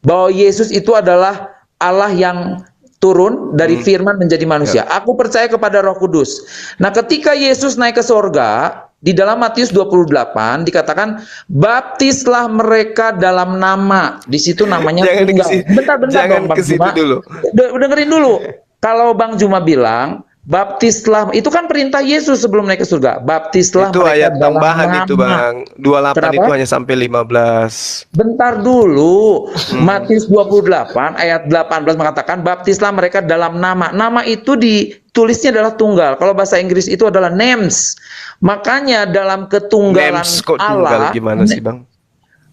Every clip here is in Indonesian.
bahwa Yesus itu adalah Allah yang turun dari firman menjadi manusia. Aku percaya kepada Roh Kudus. Nah, ketika Yesus naik ke sorga, di dalam Matius 28 dikatakan, baptislah mereka dalam nama. Di situ namanya tunggal. Bentar dong Bang Juma. Dengerin dulu. Kalau Bang Juma bilang, baptislah, itu kan perintah Yesus sebelum naik ke surga. Baptislah itu mereka ayat dalam tambahan nama. Itu Bang, 28 Kenapa? itu hanya sampai 15. Bentar dulu. Matius 28 ayat 18 mengatakan, baptislah mereka dalam nama. Nama itu ditulisnya adalah tunggal. Kalau bahasa Inggris itu adalah names. Makanya dalam ketunggalan Names kok Allah, tunggal gimana sih Bang?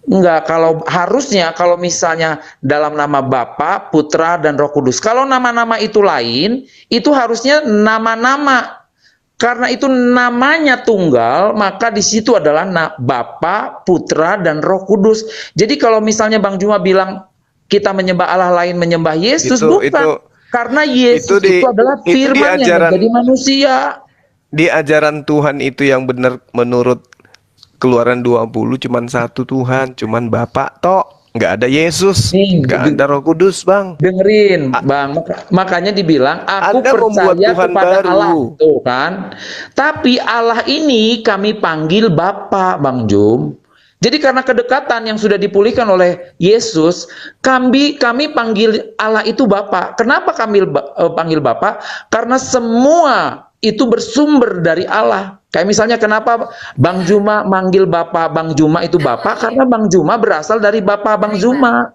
enggak, kalau harusnya kalau misalnya dalam nama Bapa, Putra, dan Roh Kudus. Kalau nama-nama itu lain, itu harusnya nama-nama. Karena itu namanya tunggal, maka di situ adalah Bapa, Putra, dan Roh Kudus. Jadi kalau misalnya Bang Juma bilang kita menyembah Allah lain, menyembah Yesus, bukan. Karena Yesus itu adalah firman yang menjadi manusia. Di ajaran Tuhan itu yang benar menurut Keluaran 20 cuman satu Tuhan, cuman Bapa tok, nggak ada Yesus, nggak ada Roh Kudus Bang. Dengerin Bang, makanya dibilang aku percaya kepada Allah, tuh kan. Tapi Allah ini kami panggil Bapa, Bang Jum. Jadi karena kedekatan yang sudah dipulihkan oleh Yesus, kami panggil Allah itu Bapa. Kenapa kami panggil Bapa? Karena semua itu bersumber dari Allah. Kayak misalnya kenapa Bang Juma manggil Bapak Bang Juma itu Bapak? Karena Bang Juma berasal dari Bapak Bang Juma.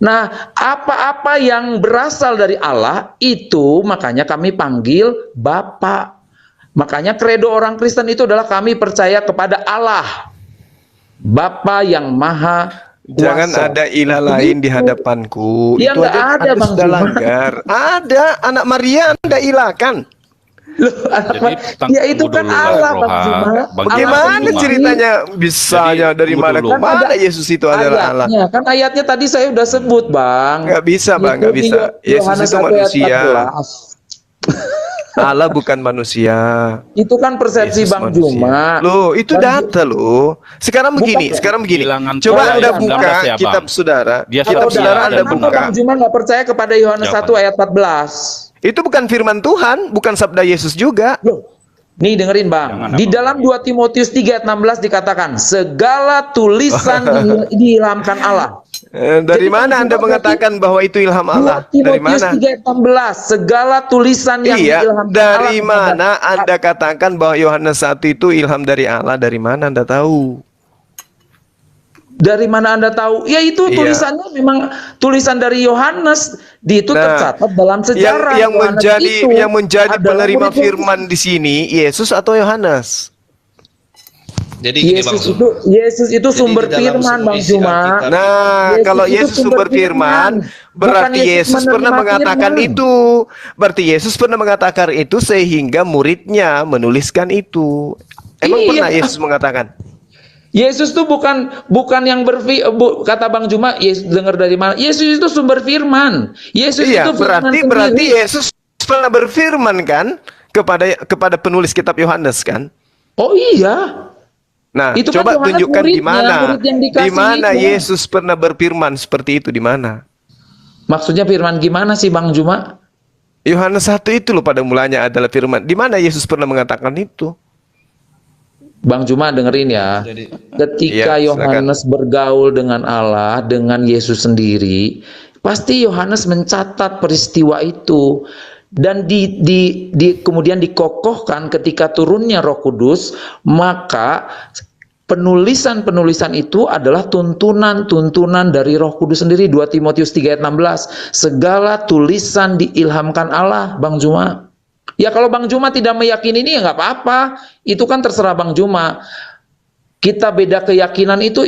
Nah, apa-apa yang berasal dari Allah itu makanya kami panggil Bapak. Makanya kredo orang Kristen itu adalah kami percaya kepada Allah, Bapa yang Maha Kuasa. Jangan ada ilah lain di hadapanku. Ya, itu aja ada Bang sudah langgar. Ada anak Maria Anda ilahkan. Loh, ya itu kan Allah Bang Juma. Bagaimana ceritanya bisanya dari mana? Kan mana Yesus itu adalah Allah? Kan ayatnya tadi saya udah sebut Bang. Nggak bisa Bang, nggak bisa. Yesus itu manusia. Allah bukan manusia. Itu kan persepsi Bang Juma. Loh, itu data loh. Sekarang begini. Coba Anda buka kitab saudara. Kitab saudara Anda buka. Bang Juma nggak percaya kepada Yohanes 1 ayat 14. Itu bukan firman Tuhan, bukan sabda Yesus juga. Loh, nih dengerin Bang. Di dalam 2 Timotius 3 ayat 16 dikatakan, segala tulisan diilhamkan Allah. Dari mana Anda mengatakan bahwa itu ilham Allah? Dari mana? 3 ayat 16, segala tulisan yang diilhamkan Allah. Dari mana Anda katakan bahwa Yohanes 1 itu ilham dari Allah? Dari mana Anda tahu? Dari mana Anda tahu? Ya itu tulisannya memang tulisan dari Yohanes. Itu tercatat dalam sejarah. Yang menjadi penerima firman di sini Yesus atau Yohanes? Jadi Yesus itu sumber firman Bang Juma. Nah, kalau Yesus sumber firman, berarti Yesus pernah mengatakan itu. Berarti Yesus pernah mengatakan itu sehingga muridnya menuliskan itu. Emang pernah Yesus mengatakan? Yesus itu bukan yang kata Bang Juma, Yesus dengar dari mana? Yesus itu sumber firman. Yesus itu berarti Yesus pernah berfirman kan kepada penulis kitab Yohanes kan? Oh iya. Nah, itu coba kan tunjukkan di mana Yesus pernah berfirman seperti itu, di mana? Maksudnya firman gimana sih Bang Juma? Yohanes 1 itu loh pada mulanya adalah firman. Di mana Yesus pernah mengatakan itu? Bang Juma dengerin ya. Ketika Yohanes bergaul dengan Allah, dengan Yesus sendiri, pasti Yohanes mencatat peristiwa itu. Dan kemudian dikokohkan ketika turunnya Roh Kudus, maka penulisan-penulisan itu adalah tuntunan dari Roh Kudus sendiri. 2 Timotius 3 ayat 16, segala tulisan diilhamkan Allah, Bang Juma. Ya kalau Bang Juma tidak meyakini ini ya nggak apa-apa, itu kan terserah Bang Juma. Kita beda keyakinan itu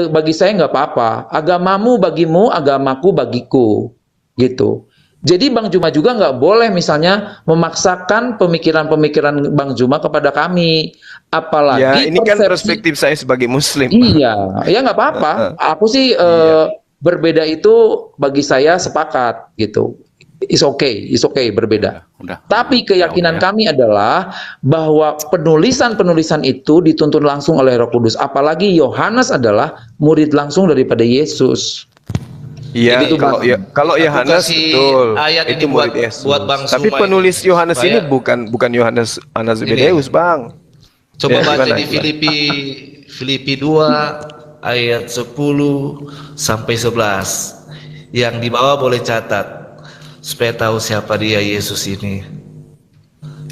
bagi saya nggak apa-apa. Agamamu bagimu, agamaku bagiku, gitu. Jadi Bang Juma juga nggak boleh misalnya memaksakan pemikiran-pemikiran Bang Juma kepada kami. Apalagi ya, ini kan perspektif saya sebagai Muslim. Iya, ya nggak apa-apa. Aku sih berbeda itu bagi saya sepakat gitu. is okay berbeda. Udah. Tapi keyakinan Ya. kami adalah bahwa penulisan-penulisan itu dituntun langsung oleh Roh Kudus. Apalagi Yohanes adalah murid langsung daripada Yesus. Iya, Jadi kalau aku Yohanes kasih betul. ayat Itu ini buat- murid Yesus. buat Bang Tapi Sumai penulis ini, Yohanes ini supaya- bukan Yohanes Anak Zebedeus, Bang. Coba Ya, baca gimana, di gimana? Filipi 2 ayat 10 sampai 11. Yang di bawah boleh catat supaya tahu siapa dia Yesus ini.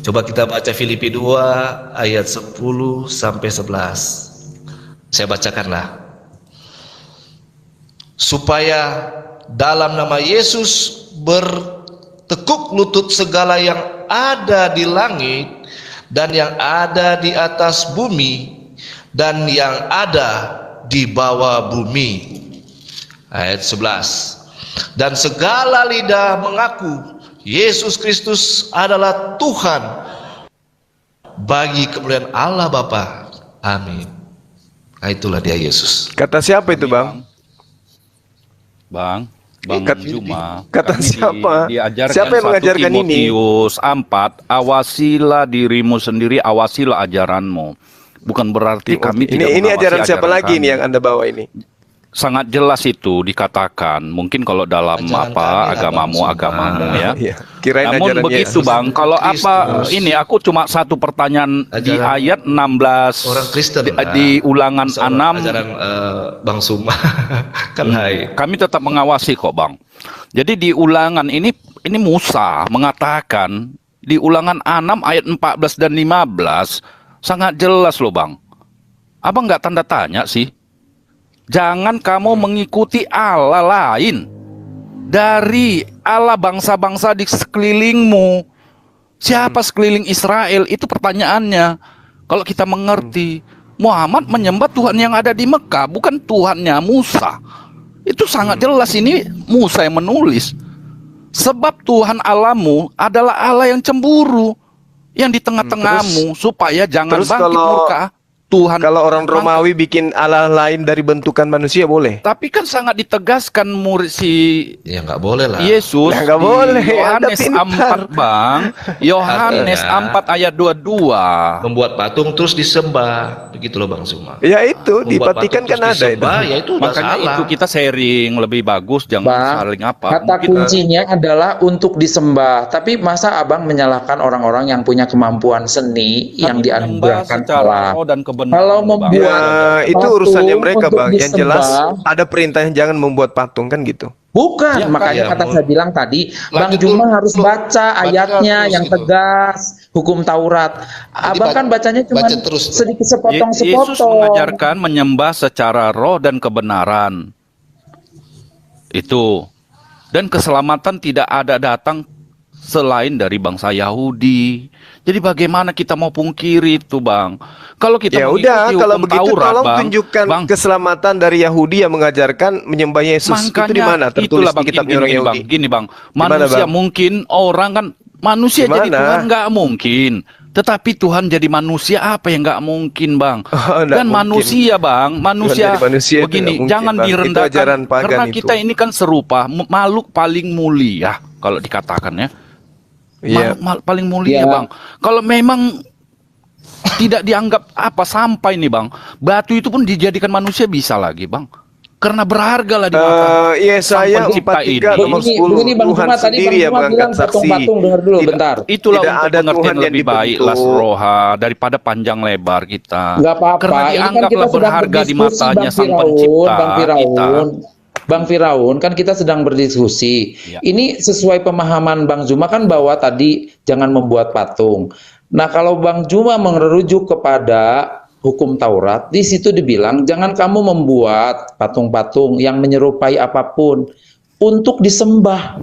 Coba kita baca Filipi 2 ayat 10 sampai 11. Saya bacakanlah. Supaya dalam nama Yesus bertekuk lutut segala yang ada di langit dan yang ada di atas bumi dan yang ada di bawah bumi. Ayat 11. Dan segala lidah mengaku Yesus Kristus adalah Tuhan bagi kemuliaan Allah Bapa. Amin. Nah, itulah dia Yesus. Kata siapa itu, Bang? Bang Juma. Kata kami siapa? Diajarkan Siapa yang 1 mengajarkan ini? Timotius 4, awasilah dirimu sendiri, awasilah ajaranmu. Bukan berarti kami tidak Ini mengawasi ajaran siapa lagi kami. ini yang Anda bawa ini? Sangat jelas itu dikatakan. Mungkin kalau dalam Ajaran kami lah, agamamu ya. Iya, kirain Namun ajaran begitu Yesus. Bang, kalau ini aku cuma satu pertanyaan di Ajaran ayat 16 orang Kristen di Ulangan Seorang 6. ajaran Bang Suma. Kan hai. Kami tetap mengawasi kok Bang. Jadi di Ulangan ini Musa mengatakan di Ulangan 6 ayat 14 dan 15 sangat jelas loh Bang. Abang nggak tanda tanya sih? Jangan kamu mengikuti Allah lain dari Allah bangsa-bangsa di sekelilingmu. Siapa sekeliling Israel? Itu pertanyaannya. Kalau kita mengerti, Muhammad menyembah Tuhan yang ada di Mekah, bukan Tuhannya Musa. Itu sangat jelas, ini Musa yang menulis. Sebab Tuhan Allahmu adalah Allah yang cemburu, yang di tengah-tengahmu, supaya jangan terus bangkit kalau- murka Tuhan. Kalau orang Romawi bikin Allah lain dari bentukan manusia boleh? Tapi kan sangat ditegaskan murid si Ya nggak boleh lah. Yesus Ya, nggak di boleh, Yohanes Anda 4 pintar. Bang. Yohanes Artinya, 4 ayat 22. Membuat patung terus disembah. Begitu loh Bang Suma. Ya itu Membuat di patung Vatikan terus kan ada itu. disembah, ya itu udah Makanya salah. itu kita sharing lebih bagus, jangan Bang, saling apa. kata Mungkin, kuncinya adalah untuk disembah. Tapi masa abang menyalahkan orang-orang yang punya kemampuan seni yang kami menyembah dianugerahkan secara Allah? roh dan kebenaran. Kalau Bang. membuat Ya, itu patung urusannya mereka, untuk Bang. Yang jelas disembah. ada perintahnya jangan membuat patung kan gitu. Bukan, Ya, makanya ya, kata mau- saya bilang tadi, Bang Lanjut Juma dulu. harus baca ayatnya terus yang gitu. tegas, hukum Taurat. Abang kan bacanya cuma baca terus. sedikit Yesus sepotong-sepotong. mengajarkan menyembah secara roh dan kebenaran. Itu. Dan keselamatan tidak ada datang selain dari bangsa Yahudi. Jadi bagaimana kita mau pungkiri itu, Bang? Kalau kita Ya mengikuti udah, kalau hukum begitu Taurat, tolong Bang, tunjukkan Bang, keselamatan dari Yahudi yang mengajarkan menyembah Yesus. Itu di mana? Tertulis itulah, di Bang, kitabnya gini, orang gini, Yahudi. Bang, gini, Bang. Gimana, Manusia Bang? mungkin orang kan manusia jadi Gimana? Tuhan nggak mungkin. Tetapi Tuhan jadi manusia apa yang nggak mungkin, Bang? Oh, nggak Dan mungkin. manusia, Bang, manusia, jadi manusia itu begini, nggak mungkin, jangan Bang. Itu direndahkan. ajaran pagan Karena itu. kita ini kan serupa makhluk paling mulia kalau dikatakan ya. Iya. Makhluk paling mulia, Iya. Bang. Kalau memang tidak dianggap apa sampai nih, Bang. Batu itu pun dijadikan manusia bisa lagi, Bang. Karena berharga lah di mata Yesaya Sang Pencipta 43 ini. nomor 10. Begini Bang Tuhan Juma, tadi sendiri Bang yang Juma mengangkat bilang saksi. patung-patung, dengar dulu Tidak- bentar. Itulah Tidak untuk ada pengertian Tuhan yang lebih baik dibentuk. las roha daripada panjang lebar kita. Nggak apa-apa. Karena Ini kan kita dianggaplah sedang berharga di berdiskusi, matanya Bang Sang Firaun, Pencipta Bang kita. Firaun. Bang Firaun, kan kita sedang berdiskusi. Ya. Ini sesuai pemahaman Bang Juma kan bahwa tadi jangan membuat patung. Nah, kalau Bang Juma merujuk kepada hukum Taurat, di situ dibilang jangan kamu membuat patung-patung yang menyerupai apapun untuk disembah.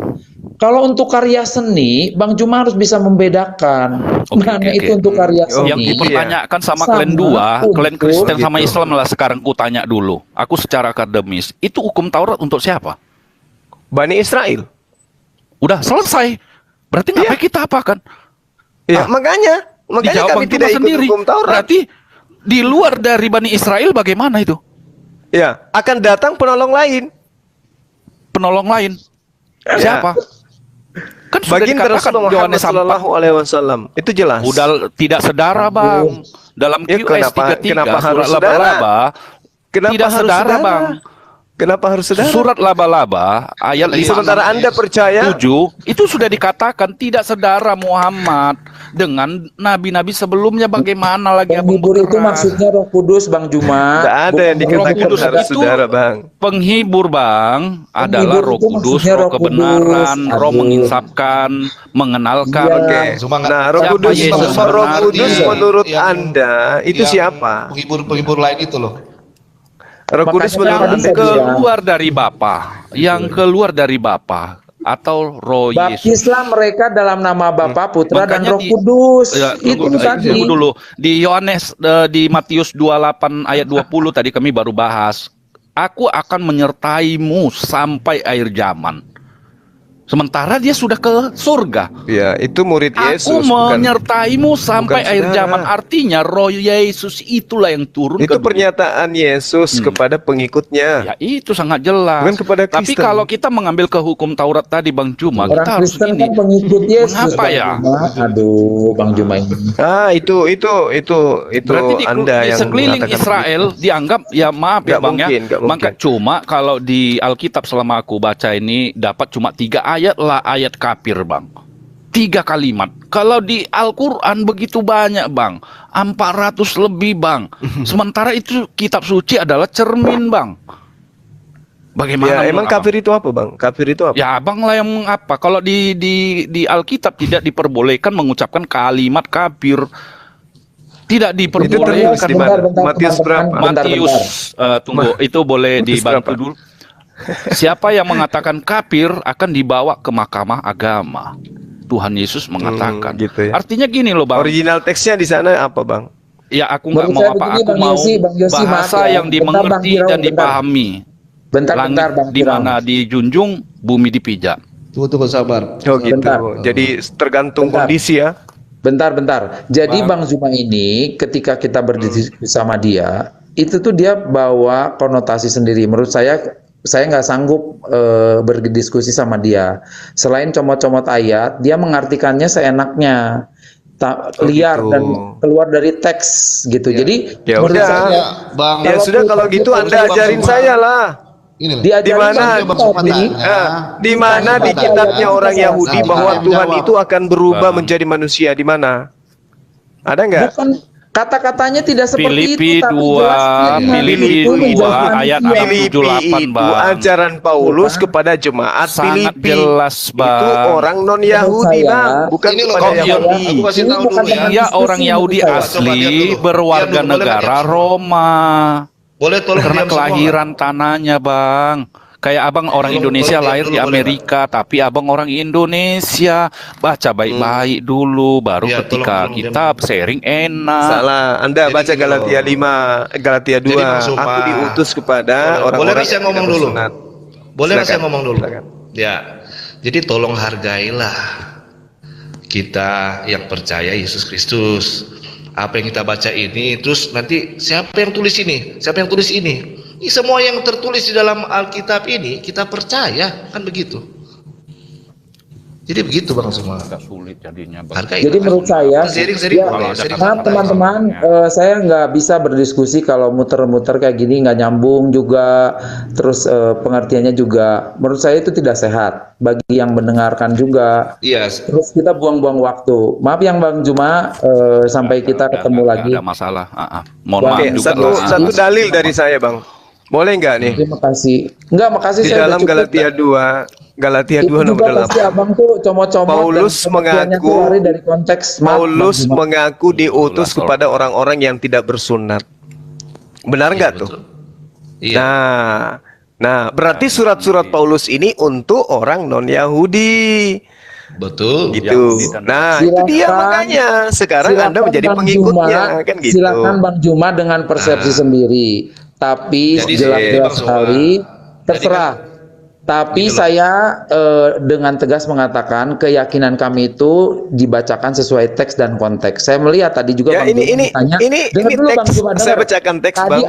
Kalau untuk karya seni, Bang Juma harus bisa membedakan Oke, mana oke, itu oke. untuk karya seni. Yang dipertanyakan sama Sama kalian dua, kalian untuk Kristen sama gitu. Islam lah sekarang ku tanya dulu. Aku secara akademis, itu hukum Taurat untuk siapa? Bani Israel. Udah selesai. Berarti Iya. ngapain kita apakan? Ya, makanya Dijawab kami Bang tidak Juma ikut sendiri. hukum Taurat. Berarti di luar dari Bani Israel bagaimana itu? Ya, akan datang penolong lain. Penolong lain. Siapa? Kan sudah Baginda dikatakan Rasulullah Muhammad Yohanes 4. Sallallahu Alaihi Wasallam itu jelas. Udah tidak sedara, Bang. Dalam Ya, QS 33 kenapa harus surat laba-laba Kenapa tidak harus sedara, saudara? Bang. Kenapa harus saudara? Surat laba-laba ayat 5 Sementara Anda percaya 7 itu sudah dikatakan tidak sedara Muhammad dengan nabi-nabi sebelumnya. Bagaimana lagi Abang Penghibur itu berkeras? maksudnya Roh Kudus, Bang Juma. tidak ada yang Bukan Roh dikatakan Kudus harus itu saudara, Bang. Penghibur, Bang, adalah Roh itu Kudus, maksudnya Roh Roh kebenaran, Kudus. Roh Aduh. menginsapkan, mengenalkan. Iya. Oke. Semangat. Nah, Roh Siapa Kudus, Yesus Roh benar? Kudus Iya. menurut Yang- Anda itu yang siapa? Penghibur-penghibur lain itu loh. Roh Kudus Makanya menurut tadi Anda saya itu siapa? Keluar dari Bapa, yang keluar dari Bapa atau Roh Yesus. Baptislah mereka dalam nama Bapa, Putra, dan Makanya Roh Kudus. Ya, Itu tadi. tunggu dulu. Di Yohanes di Matius 28 ayat 20 tadi kami baru bahas. Aku akan menyertaimu sampai akhir zaman. Sementara dia sudah ke surga. Ya, itu murid Yesus. Aku menyertaimu sampai bukan akhir saudara. zaman. Artinya Roh Yesus itulah yang turun Itu ke dunia. pernyataan Yesus kepada pengikutnya. Ya itu sangat jelas. Bukan kepada Tapi Kristen. kalau kita mengambil ke hukum Taurat tadi Bang Juma, Orang kita harus Kristen ini. kan pengikut Yesus. Mengapa Bang ya? Juma. Aduh, Bang Juma ini. Ah, itu Berarti di Anda yang sekeliling mengatakan Israel dianggap, ya maaf Nggak ya Bang mungkin, ya. nggak mungkin. Maka cuma kalau di Alkitab selama aku baca ini dapat cuma 3 ayat lah ayat kafir Bang. 3 kalimat. Kalau di Al-Quran begitu banyak Bang. 400 lebih Bang. Sementara itu kitab suci adalah cermin Bang. Bagaimana? Ya, emang menurut kafir itu apa, Bang? Kafir itu apa? Ya abang lah yang mengapa. Kalau di Alkitab tidak diperbolehkan mengucapkan kalimat kafir. Tidak diperbolehkan. tertulis di mana? Matius berapa? Matius, tunggu, itu boleh Matius dibantu berapa? dulu. Siapa yang mengatakan kafir akan dibawa ke mahkamah agama. Tuhan Yesus mengatakan. gitu ya. Artinya gini loh Bang. Original teksnya di sana apa, Bang? Ya aku nggak Menurut mau saya apa. begini, Aku Bang mau Yosi, Bang Yosi, maaf bahasa ya. yang Bentar, Bang dimengerti Firaun, dan bentar. dipahami. Bentar, Langit Bang di Firaun. mana dijunjung, bumi dipijak. Tunggu sabar. Oh, gitu. Bentar. Jadi tergantung Bentar. kondisi ya. Bentar. Jadi Bang Zuma ini ketika kita berdiskusi sama dia, itu tuh dia bawa konotasi sendiri. Menurut saya nggak sanggup berdiskusi sama dia. Selain comot-comot ayat, dia mengartikannya seenaknya, liar gitu. dan keluar dari teks gitu. Jadi Ya menurut udah. saya, Bang. Ya sudah kalau gitu Anda ajarin saya lah. Ini loh. diajarin Di mana? sama tadi, Di mana di kitabnya orang Yahudi bahwa Tuhan itu akan berubah Bang. menjadi manusia? Di mana? Ada nggak? bukan kata-katanya tidak seperti Filipi itu, tapi 2, jelasnya Filipi itu 2 menjelaskan ayat dia. 6, Filipi 7, 8, itu Bang. ajaran Paulus kepada jemaat Sangat Filipi. jelas, Bang. Itu orang non Yahudi, Menurut Bang, saya, bukan ini loh, kepada kok Yahudi. Aku kasih Ini tahu bukan dulu ya. teman Dia diskusi orang Yahudi menurut saya. Coba asli, lihat dulu. berwarga Lihat dulu, boleh negara lihat semua. Roma. Boleh tolong Karena diam semua, kelahiran tanahnya, Bang. Kayak abang orang Tolong- Indonesia tolong diam lahir dulu, di boleh Amerika, tapi abang orang Indonesia. Baca baik-baik dulu, baru Iya, ketika tolong, kita sharing enak. Salah, Anda Jadi baca gini Galatia loh. 5, Galatia 2. Jadi langsung, Aku Pak. diutus kepada Boleh orang-orang nggak saya yang ngomong tidak dulu? bersunat. Boleh nggak saya Silakan, ngomong dulu? silakan. Ya, jadi tolong hargailah kita yang percaya Yesus Kristus. Apa yang kita baca ini, terus nanti siapa yang tulis ini? Siapa yang tulis ini? Ini semua yang tertulis di dalam Alkitab ini kita percaya, kan begitu. Jadi begitu Bang semua. Agak sulit jadinya, Bang. Hargai. Jadi menurut saya, Sharing-sharing ya, boleh, ada sharing maaf santai. teman-teman, saya nggak bisa berdiskusi kalau muter-muter kayak gini, nggak nyambung juga, terus pengertiannya juga, menurut saya itu tidak sehat bagi yang mendengarkan juga. Iya, Terus kita buang-buang waktu. Maaf yang Bang Juma, sampai kita ketemu lagi. Ada masalah. Mohon Wah, maaf Oke, juga. satu dalil dari saya, Bang. Boleh nggak nih? Terima kasih. Enggak, makasih Di saya dalam udah cukup. Galatia Itu 2 juga nomor pasti 8. abang tuh comot-comot Paulus dan pengertiannya mengaku- tuh lari dari konteks. Maaf, Paulus Bang Juma. mengaku diutus Betul. kepada orang-orang yang tidak bersunat. Benar nggak tuh? betul. Iya. Nah, berarti surat-surat Paulus ini untuk orang non-Yahudi. Betul. Gitu. Yahudi dan- Nah, itu dia Silakan- makanya sekarang Anda Silakan menjadi Bang pengikutnya, Juma, kan gitu. Silakan Bang Juma dengan persepsi sendiri. Tapi Jadi, jelas-jelas Bang Juma, sekali terserah. Tapi Gini loh. saya dengan tegas mengatakan keyakinan kami itu dibacakan sesuai teks dan konteks. Saya melihat tadi juga Ya, Bang ini Juma tanya. Dengar dulu, Bang teks. Juma, Saya dengar. bacakan teks, Tadi Bang.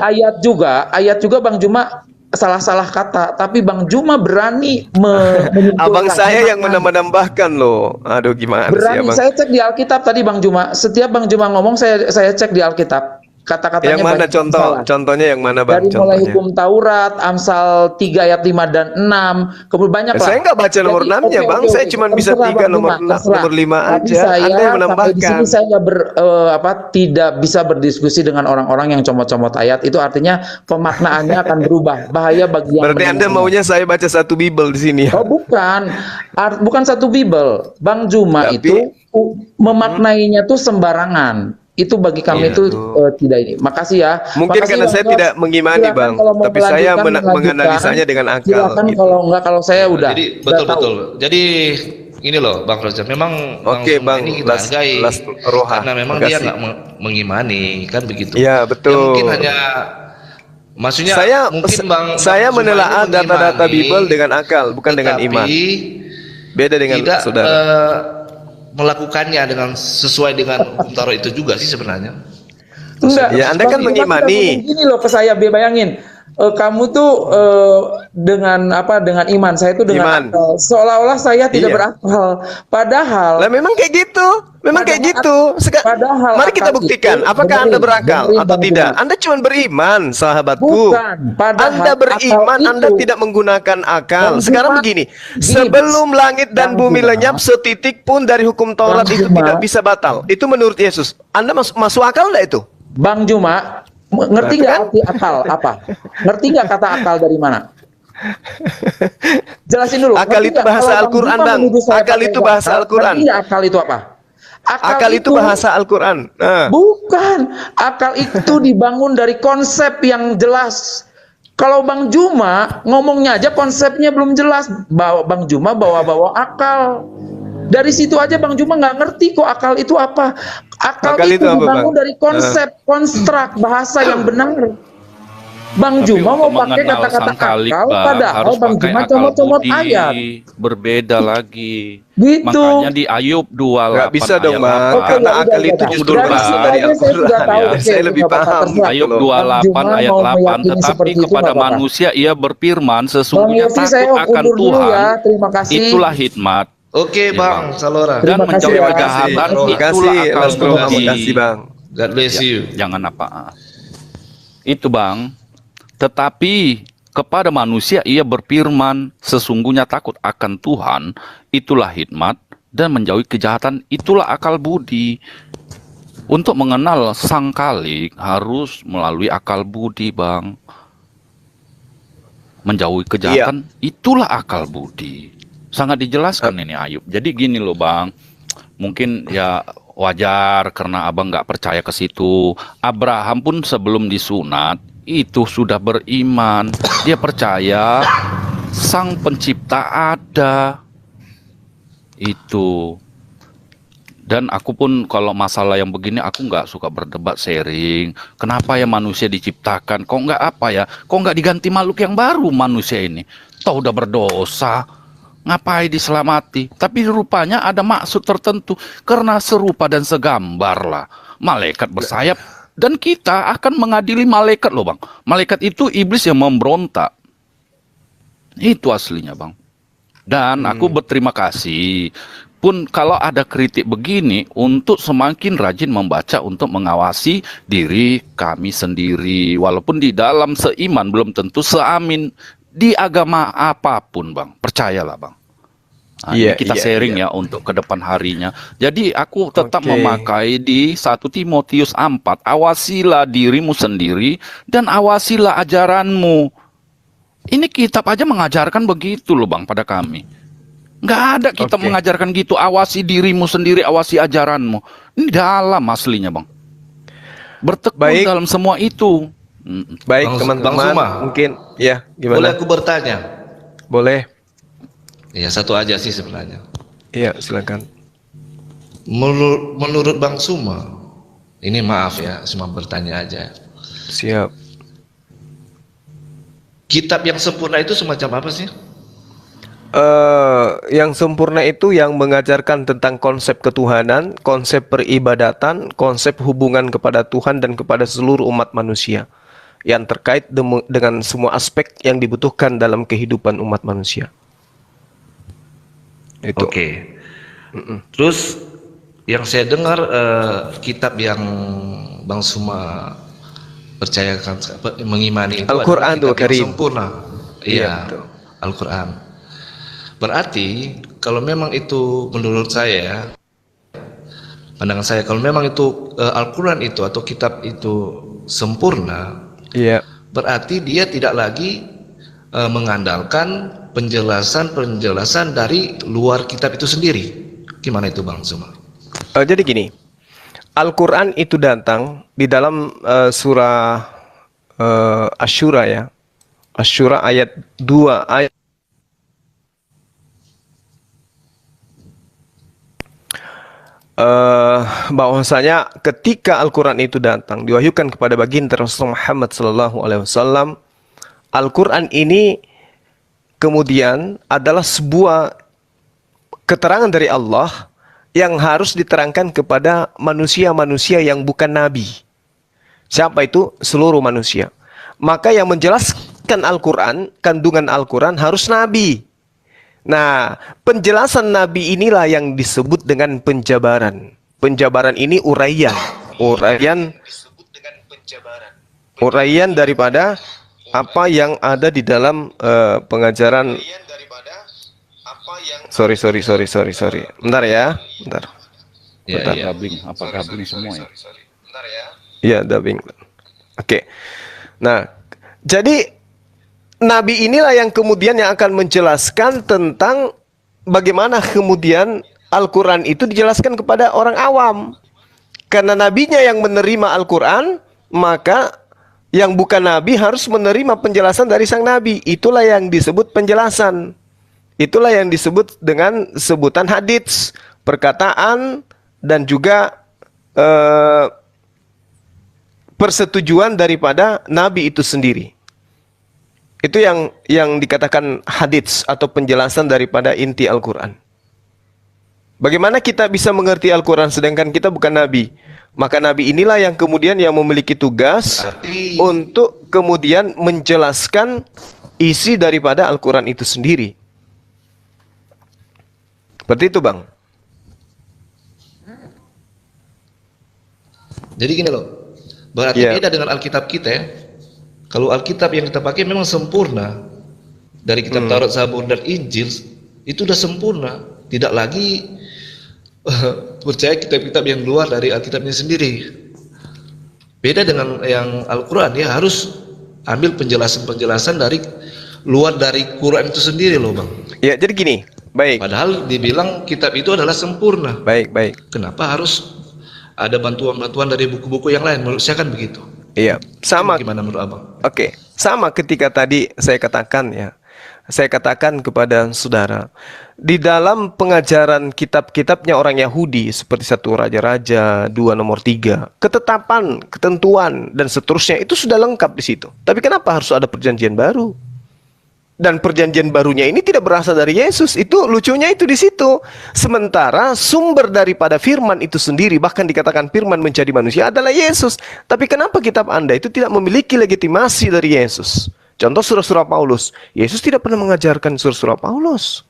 ayat juga Bang Juma salah-salah kata, tapi Bang Juma berani Abang menyimpulkan, saya yang memaknai. menambahkan loh. Aduh, gimana sih Berani, abang? saya cek di Alkitab tadi Bang Juma. Setiap Bang Juma ngomong, saya cek di Alkitab. Kata-katanya Yang mana banyak yang salah. contohnya yang mana bang? Dari mulai Contohnya. hukum Taurat, Amsal 3 ayat 5 dan 6, kemudian banyak lah. Saya nggak baca nomor Jadi, 6-nya bang. Saya cuma bisa terserah 3 Bang Juma, terserah. nomor 5 Tapi aja. saya Anda yang sampai di menambahkan. sini saya nggak tidak bisa berdiskusi dengan orang-orang yang comot-comot ayat. Itu artinya pemaknaannya akan berubah. Bahaya bagi yang Berarti Anda mendengarnya. maunya saya baca satu Bible di sini ya? Oh bukan, bukan satu Bible. Bang Juma Tapi- itu memaknainya tuh sembarangan. Itu bagi kami Iya. itu tidak ini. Makasih ya. Mungkin Makasih, karena Bang saya Jos. tidak mengimani Silakan bang, kalau mau tapi saya melanjutkan. menganalisanya dengan akal. Silakan gitu. kalau enggak, kalau saya udah. Jadi udah tahu. betul. Jadi ini loh Bang Roger, memang Oke, Suma Bang. ini kita Las hargai Roha. karena memang Makasih. dia nggak mengimani kan begitu. Iya, betul. Ya, mungkin hanya maksudnya Saya mungkin saya Bang Suma menelaah ini data-data mengimani, Bible dengan akal, bukan dengan tetapi iman. Beda dengan tidak saudara. melakukannya dengan sesuai dengan hukum Taurat itu juga sih sebenarnya. Enggak. Ya, Anda kan Bang Juma sudah mengimani. ngomong gini loh ke saya, bayangin. Kamu tuh dengan dengan iman, saya tuh dengan Iman. akal. Seolah-olah saya tidak Iya. berakal. Padahal Lah memang kayak gitu. Memang kayak gitu. padahal Mari kita akal buktikan itu, apakah Anda berakal dengerin, atau Bang tidak. Juma. Anda cuma beriman, sahabatku. Bukan, padahal Anda beriman, akal Anda itu- tidak menggunakan akal. Bang Sekarang Juma, begini, gini, sebelum langit dan Bang bumi Juma, lenyap, setitik pun dari hukum Taurat Bang itu Juma, tidak bisa batal. Itu menurut Yesus. Anda masuk akal enggak itu? Bang Juma, ngerti Nah, nggak kan? arti akal apa? Ngerti nggak kata akal dari mana? Jelasin dulu. Akal Ngerti itu nggak? bahasa Kalau Al-Quran, Juma Bang. menuduh saya Akal pakai itu bahasa akal, Al-Quran. Ngerti nggak akal itu apa? Akal itu bahasa Al-Quran. Nah. Bukan. Akal itu dibangun dari konsep yang jelas. Kalau Bang Juma ngomongnya aja konsepnya belum jelas. Bang Juma bawa-bawa akal. Dari situ aja Bang Juma nggak ngerti kok akal itu apa. Akal Akal itu itu apa, dibangun Bang? dari konsep, konstruk, bahasa yang benar. Bang Tapi Juma mau untuk pakai mengenal kata-kata sang Khalik, akal, Bang, padahal harus Bang pakai Juma akal comot-comot budi, ayat. berbeda lagi. Gitu. Makanya di Ayub 28 Nggak bisa dong, ayat Bang. 8. Karena ya akal udah, itu udah. justru Dari berasal situ dari aja saya sudah Al-Quran tahu, ya. oke, Saya lebih nggak apa-apa, paham. terserah. Ayub gitu loh. 28 Bang Juma ayat mau 8, meyakini seperti tetapi itu, kepada nggak apa-apa. manusia ia berfirman Bang sesungguhnya Yofi, saya takut akan undur dulu Tuhan. ya. Terima kasih. Itulah hikmat Oke Ya, Bang Salora. dan Terima kasih menjauhi ya. kejahatan Terima itulah kasih, akal Mas Bro. budi. Terima kasih, Bang. God bless you. Jangan apa. Itu Bang. Tetapi kepada manusia ia berfirman sesungguhnya takut akan Tuhan, itulah hikmat, dan menjauhi kejahatan itulah akal budi. Untuk mengenal sang Khalik harus melalui akal budi, Bang. Menjauhi kejahatan itulah akal budi. Sangat dijelaskan ini Ayub. Jadi gini loh Bang, mungkin ya wajar karena abang nggak percaya ke situ. Abraham pun sebelum disunat itu sudah beriman. Dia percaya sang pencipta ada. Itu. Dan aku pun kalau masalah yang begini aku nggak suka berdebat sharing. Kenapa ya manusia diciptakan? Kok nggak apa ya? Kok nggak diganti makhluk yang baru manusia ini? Toh udah berdosa. Ngapain diselamati? Tapi rupanya ada maksud tertentu. Karena serupa dan segambar lah. Malaikat bersayap. Dan kita akan mengadili malaikat loh Bang. Malaikat itu iblis yang memberontak. Itu aslinya Bang. Dan aku berterima kasih pun kalau ada kritik begini untuk semakin rajin membaca untuk mengawasi diri kami sendiri. Walaupun di dalam seiman belum tentu seamin di agama apapun Bang. Percayalah Bang. Nah, ini kita sharing ya untuk ke depan harinya. Jadi aku tetap memakai di 1 Timotius 4. Awasilah dirimu sendiri dan awasilah ajaranmu. Ini kitab aja mengajarkan begitu loh Bang pada kami. Nggak ada kitab mengajarkan gitu. Awasi dirimu sendiri, awasi ajaranmu. Ini dalam aslinya Bang. Bertekun dalam semua itu. Baik teman-teman, mungkin ya gimana? Boleh aku bertanya? Boleh. Ya satu aja sih sebenarnya. Iya silakan. Menurut Bang Suma, ini maaf ya, cuma bertanya aja. Siap. Kitab yang sempurna itu semacam apa sih? Yang sempurna itu yang mengajarkan tentang konsep ketuhanan, konsep peribadatan, konsep hubungan kepada Tuhan dan kepada seluruh umat manusia. yang terkait dengan semua aspek yang dibutuhkan dalam kehidupan umat manusia. Itu. Oke. Terus yang saya dengar kitab yang Bang Suma percayakan mengimani itu Al-Quran adalah kitab yang Karim. sempurna. Iya, betul. Al-Quran. Berarti kalau memang itu menurut saya, pandangan saya, kalau memang itu Al-Quran itu atau kitab itu sempurna, Iya. berarti dia tidak lagi mengandalkan penjelasan-penjelasan dari luar kitab itu sendiri. Gimana itu Bang Suma? Jadi gini, Al-Quran itu datang di dalam surah Asy-Syura ya. Asy-Syura ayat 2 ayat bahwasanya ketika Al-Quran itu datang diwahyukan kepada baginda Rasulullah Muhammad SAW, Al-Quran ini kemudian adalah sebuah keterangan dari Allah yang harus diterangkan kepada manusia-manusia yang bukan nabi. Siapa itu? Seluruh manusia. Maka yang menjelaskan Al-Quran, kandungan Al-Quran harus nabi. Nah, penjelasan nabi inilah yang disebut dengan penjabaran. Penjabaran ini uraian daripada apa yang ada di dalam pengajaran. Sorry. Bentar ya, bentar. Ya, Bentar. ya. Gabling, apa gabling semua ya? Iya, dubbing. Oke. Nah, jadi nabi inilah yang kemudian yang akan menjelaskan tentang bagaimana kemudian Al-Quran itu dijelaskan kepada orang awam. Karena nabinya yang menerima Al-Quran, maka yang bukan nabi harus menerima penjelasan dari sang nabi. Itulah yang disebut penjelasan. Itulah yang disebut dengan sebutan hadits, perkataan, dan juga persetujuan daripada nabi itu sendiri. Itu yang dikatakan hadits atau penjelasan daripada inti Al-Quran. Bagaimana kita bisa mengerti Al-Quran sedangkan kita bukan nabi? Maka nabi inilah yang kemudian yang memiliki tugas untuk kemudian menjelaskan isi daripada Al-Quran itu sendiri. Seperti itu, Bang. Jadi gini loh, berarti beda dengan Alkitab kita ya. Kalau Alkitab yang kita pakai memang sempurna. Dari kitab Taurat, Zabur, dan Injil itu sudah sempurna. Tidak lagi percaya kitab-kitab yang luar dari Alkitabnya sendiri. Beda dengan yang Al-Quran, ya harus ambil penjelasan-penjelasan dari luar dari Quran itu sendiri loh Bang. Ya, jadi gini. Baik. Padahal dibilang kitab itu adalah sempurna. Baik. Kenapa harus ada bantuan-bantuan dari buku-buku yang lain? Menurut saya kan begitu. Iya, sama. Gimana menurut Abang? Oke, sama ketika tadi saya katakan ya. Saya katakan kepada saudara, di dalam pengajaran kitab-kitabnya orang Yahudi seperti 1 Raja-Raja, 2 Nomor 3, ketetapan, ketentuan dan seterusnya itu sudah lengkap di situ. Tapi kenapa harus ada perjanjian baru? Dan perjanjian barunya ini tidak berasal dari Yesus. Itu lucunya itu di situ. Sementara sumber daripada firman itu sendiri, bahkan dikatakan firman menjadi manusia adalah Yesus. Tapi kenapa kitab Anda itu tidak memiliki legitimasi dari Yesus? Contoh surah-surah Paulus. Yesus tidak pernah mengajarkan surah-surah Paulus.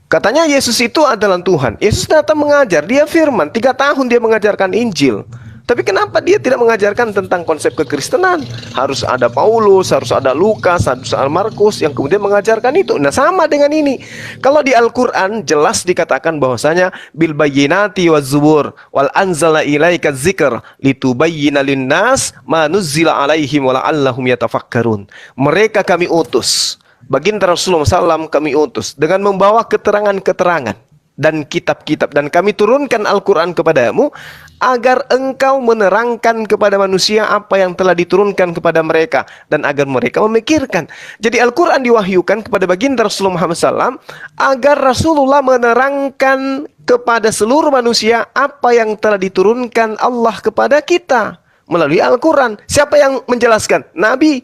Katanya Yesus itu adalah Tuhan. Yesus datang mengajar, dia firman. 3 tahun dia mengajarkan Injil. Tapi kenapa dia tidak mengajarkan tentang konsep kekristenan? Harus ada Paulus, harus ada Lukas, harus ada Markus yang kemudian mengajarkan itu. Nah, sama dengan ini. Kalau di Al-Quran jelas dikatakan bahwasanya bil bayyinati waz zubur wal anzalna ilaika dzikr litubayyana linnas ma nuzzila alaihim wa la'allahum yatafakkarun. Mereka kami utus. Baginda Rasulullah SAW kami utus dengan membawa keterangan-keterangan dan kitab-kitab, dan kami turunkan Al-Quran kepadamu agar engkau menerangkan kepada manusia apa yang telah diturunkan kepada mereka dan agar mereka memikirkan. Jadi Al-Quran diwahyukan kepada baginda Rasulullah Muhammad SAW agar Rasulullah menerangkan kepada seluruh manusia apa yang telah diturunkan Allah kepada kita melalui Al-Quran. Siapa yang menjelaskan? Nabi.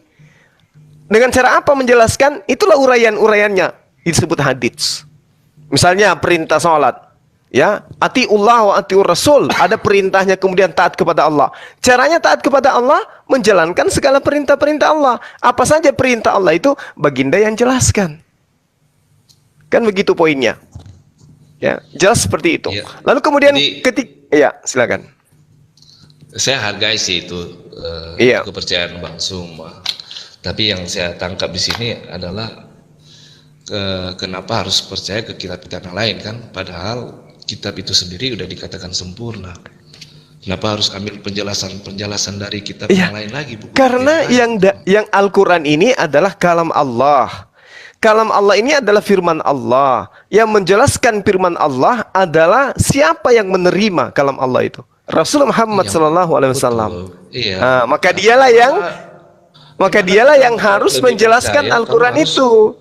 Dengan cara apa menjelaskan? Itulah uraian-uraiannya, disebut hadits. Misalnya perintah sholat. Ya, atiullah wa atiur rasul. Ada perintahnya kemudian taat kepada Allah. Caranya taat kepada Allah menjalankan segala perintah-perintah Allah. Apa saja perintah Allah itu baginda yang jelaskan. Kan begitu poinnya. Ya, jelas seperti itu. Ya. Lalu kemudian Jadi, ya, silakan. saya hargai sih itu Iya. kepercayaan Bang Suma. Tapi yang saya tangkap di sini adalah kenapa harus percaya ke kitab-kitab yang lain kan? Padahal kitab itu sendiri udah dikatakan sempurna. Kenapa harus ambil penjelasan dari kitab Iya. yang lain lagi? Karena yang Al-Quran ini adalah kalam Allah. Kalam Allah ini adalah firman Allah. Yang menjelaskan firman Allah adalah siapa yang menerima kalam Allah itu. Rasulullah Muhammad sallallahu alaihi wasallam. Iya. Nah, maka dialah yang harus menjelaskan Al-Quran itu.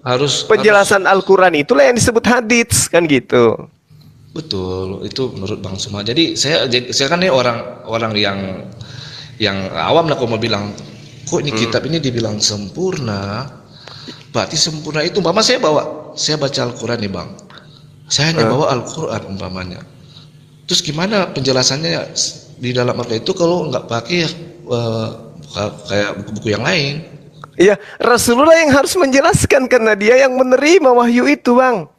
Penjelasan Al-Quran itulah yang disebut hadits, kan gitu. Betul, itu menurut Bang Suma. Jadi saya kan ini orang yang awam lah kalau mau bilang, kok ini kitab ini dibilang sempurna. Berarti sempurna itu umpama saya baca Al-Quran nih Bang. Saya hanya bawa Al-Quran umpamanya. Terus gimana penjelasannya di dalam Al-Quran itu kalau nggak pakai kayak buku-buku yang lain? Iya, Rasulullah yang harus menjelaskan karena dia yang menerima wahyu itu, Bang.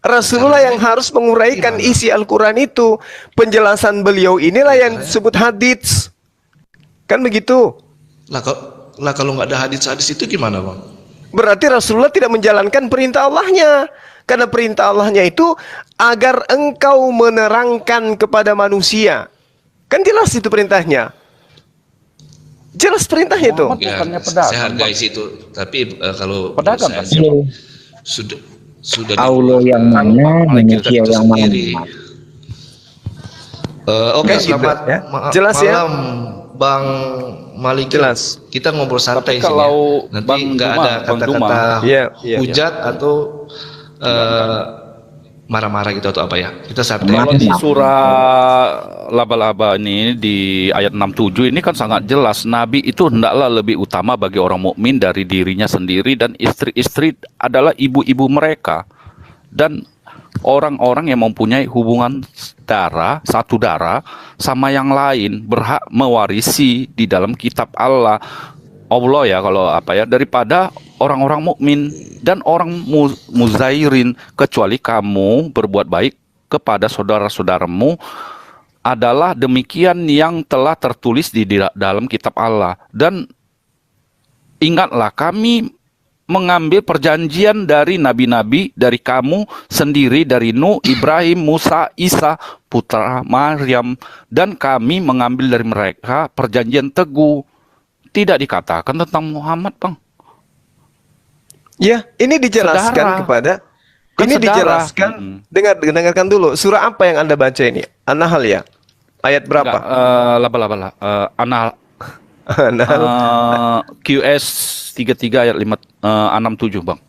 Rasulullah yang harus menguraikan isi Al-Quran itu. Penjelasan beliau inilah yang disebut hadits. Kan begitu? Lah kalau nggak ada hadis-hadis itu gimana Bang? Berarti Rasulullah tidak menjalankan perintah Allahnya. Karena perintah Allahnya itu agar engkau menerangkan kepada manusia. Kan jelas itu perintahnya. Jelas perintahnya itu. Ya, bukannya pedagang, saya hargai Bang. situ. Tapi kalau Pedagang, saya kan? sudah Allah yang mana, manusia yang mana. Oke, Kan gitu, selamat ya. Jelas ya? malam Bang Malik. Jelas. Kita ngobrol santai Tapi sini kalau ya. Nanti Bang nggak Duma, ada Bang kata-kata Iya, iya. hujat atau marah-marah gitu atau apa ya. Kita santai. Kalau di surah laba-laba ini di ayat 67 ini kan sangat jelas nabi itu hendaklah lebih utama bagi orang mukmin dari dirinya sendiri dan istri-istri adalah ibu-ibu mereka dan orang-orang yang mempunyai hubungan satu darah sama yang lain berhak mewarisi di dalam kitab Allah ya kalau apa ya daripada orang-orang mukmin dan orang muzairin kecuali kamu berbuat baik kepada saudara-saudaramu adalah demikian yang telah tertulis di dalam kitab Allah. Dan ingatlah kami mengambil perjanjian dari nabi-nabi dari kamu sendiri dari Nuh, Ibrahim, Musa, Isa, putra Maryam dan kami mengambil dari mereka perjanjian teguh. Tidak dikatakan tentang Muhammad, Bang. Ya, ini dijelaskan Saudara. kepada Kan ini saudara. dijelaskan. Dengarkan dulu. Surah apa yang Anda baca ini? An-Nahl ya? Ayat berapa? Laba-laba. Anal An-Nahl. QS 33 ayat 67, Bang.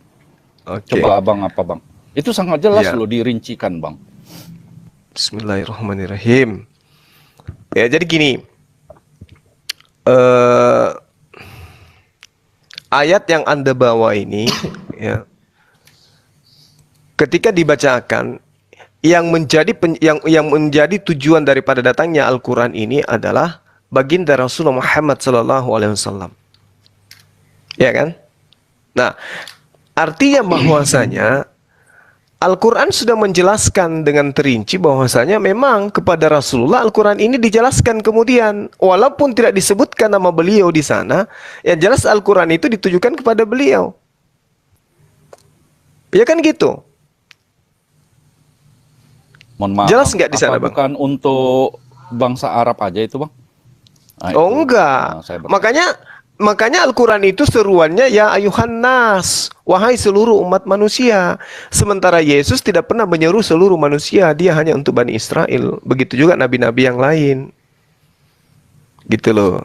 Oke. Coba Abang apa, Bang? Itu sangat jelas Iya. loh dirincikan, Bang. Bismillahirrahmanirrahim. Ya, jadi gini. Ayat yang Anda bawa ini ya. Ketika dibacakan yang menjadi tujuan daripada datangnya Al-Qur'an ini adalah baginda Rasulullah Muhammad sallallahu alaihi wasallam. Ya kan? Nah, artinya bahwasanya Al-Quran sudah menjelaskan dengan terinci bahwasanya memang kepada Rasulullah Al-Quran ini dijelaskan kemudian. Walaupun tidak disebutkan nama beliau di sana, yang jelas Al-Quran itu ditujukan kepada beliau. Ya kan gitu? Mohon maaf. Jelas Bang. nggak di sana, Apa Bang? bukan untuk bangsa Arab aja itu, Bang? Nah, Oh itu, enggak. saya Makanya Al-Quran itu seruannya ya ayuhan nas, wahai seluruh umat manusia. Sementara Yesus tidak pernah menyeru seluruh manusia, dia hanya untuk Bani Israel. Begitu juga nabi-nabi yang lain. Gitu loh.